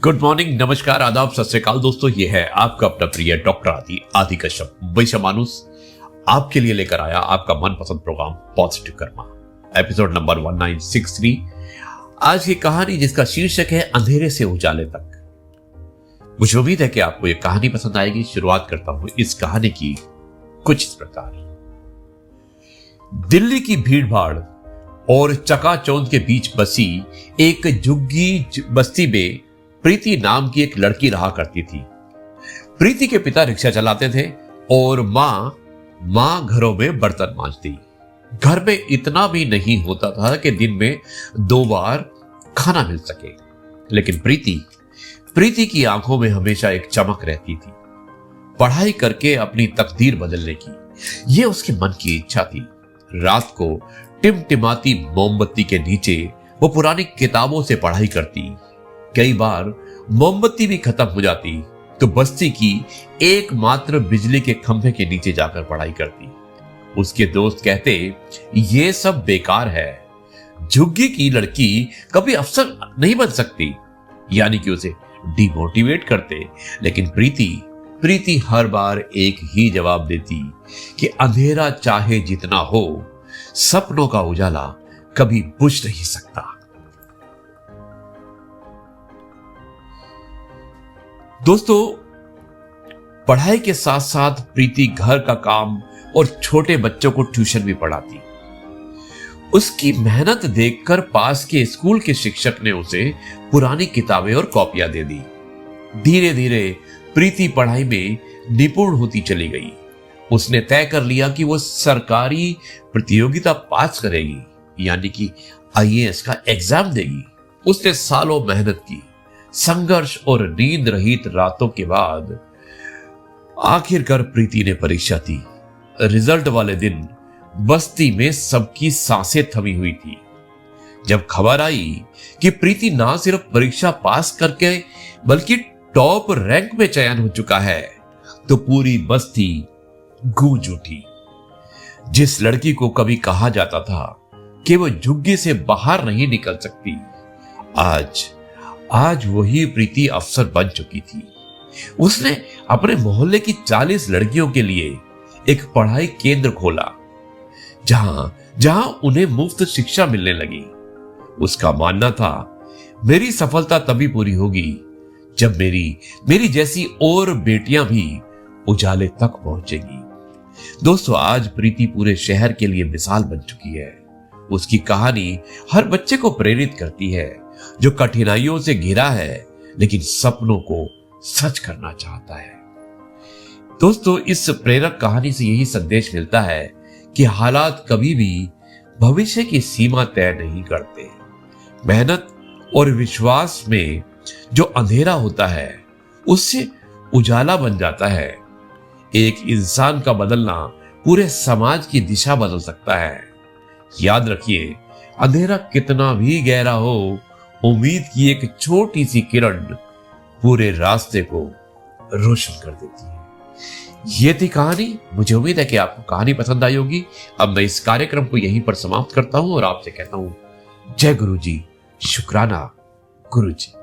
Good morning, नमस्कार, आदाब, सत श्री अकाल दोस्तों। ये है आपका अपना प्रिय डॉक्टर आदि कश्यप वैश्यमानुष आपके लिए लेकर आया आपका मनपसंद programme positive karma, episode number 1963। आज की कहानी जिसका शीर्षक है अंधेरे से उजाले तक। मुझे उम्मीद है कि आपको यह कहानी पसंद आएगी। शुरुआत करता हूं इस कहानी की कुछ इस प्रकार। दिल्ली की भीड़ भाड़ और चकाचौंध के बीच बसी एक झुग्गी बस्ती में प्रीति नाम की एक लड़की रहा करती थी। प्रीति के पिता रिक्शा चलाते थे और मां घरों में बर्तन मांजती। घर में इतना भी नहीं होता था कि दिन में 2 बार खाना मिल सके, लेकिन प्रीति की आंखों में हमेशा एक चमक रहती थी। पढ़ाई करके अपनी तकदीर बदलने की यह उसके मन की इच्छा थी। रात को टिमटिमाती मोमबत्ती के नीचे वो पुरानी किताबों से पढ़ाई करती। कई बार मोमबत्ती भी खत्म हो जाती तो बस्ती की एकमात्र बिजली के खंभे के नीचे जाकर पढ़ाई करती। उसके दोस्त कहते ये सब बेकार है, झुग्गी की लड़की कभी अफसर नहीं बन सकती, यानी कि उसे डिमोटिवेट करते। लेकिन प्रीति हर बार एक ही जवाब देती कि अंधेरा चाहे जितना हो, सपनों का उजाला कभी बुझ नहीं सकता। दोस्तों, पढ़ाई के साथ साथ प्रीति घर का काम और छोटे बच्चों को ट्यूशन भी पढ़ाती। उसकी मेहनत देखकर पास के स्कूल के शिक्षक ने उसे पुरानी किताबें और कॉपियां दे दी। धीरे धीरे प्रीति पढ़ाई में निपुण होती चली गई। उसने तय कर लिया कि वो सरकारी प्रतियोगिता पास करेगी, यानी कि आईएएस का एग्जाम देगी। उसने सालों मेहनत की, संघर्ष और नींद रहित रातों के बाद आखिरकार प्रीति ने परीक्षा दी। रिजल्ट वाले दिन बस्ती में सबकी सांसें थमी हुई थी। जब खबर आई कि प्रीति ना सिर्फ परीक्षा पास करके बल्कि टॉप रैंक में चयन हो चुका है, तो पूरी बस्ती गूंज उठी। जिस लड़की को कभी कहा जाता था कि वो झुग्गी से बाहर नहीं निकल सकती, आज वही प्रीति अफसर बन चुकी थी। उसने अपने मोहल्ले की 40 लड़कियों के लिए एक पढ़ाई केंद्र खोला, जहां उन्हें मुफ्त शिक्षा मिलने लगी। उसका मानना था मेरी सफलता तभी पूरी होगी जब मेरी जैसी और बेटियां भी उजाले तक पहुंचेगी। दोस्तों, आज प्रीति पूरे शहर के लिए मिसाल बन चुकी है। उसकी कहानी हर बच्चे को प्रेरित करती है जो कठिनाइयों से घिरा है लेकिन सपनों को सच करना चाहता है। दोस्तों, इस प्रेरक कहानी से यही संदेश मिलता है कि हालात कभी भी भविष्य की सीमा तय नहीं करते। मेहनत और विश्वास में जो अंधेरा होता है उससे उजाला बन जाता है। एक इंसान का बदलना पूरे समाज की दिशा बदल सकता है। याद रखिए, अंधेरा कितना भी गहरा हो, उम्मीद की एक छोटी सी किरण पूरे रास्ते को रोशन कर देती है। ये थी कहानी। मुझे उम्मीद है कि आपको कहानी पसंद आई होगी। अब मैं इस कार्यक्रम को यहीं पर समाप्त करता हूं और आपसे कहता हूं जय गुरु जी, शुक्राना गुरु जी।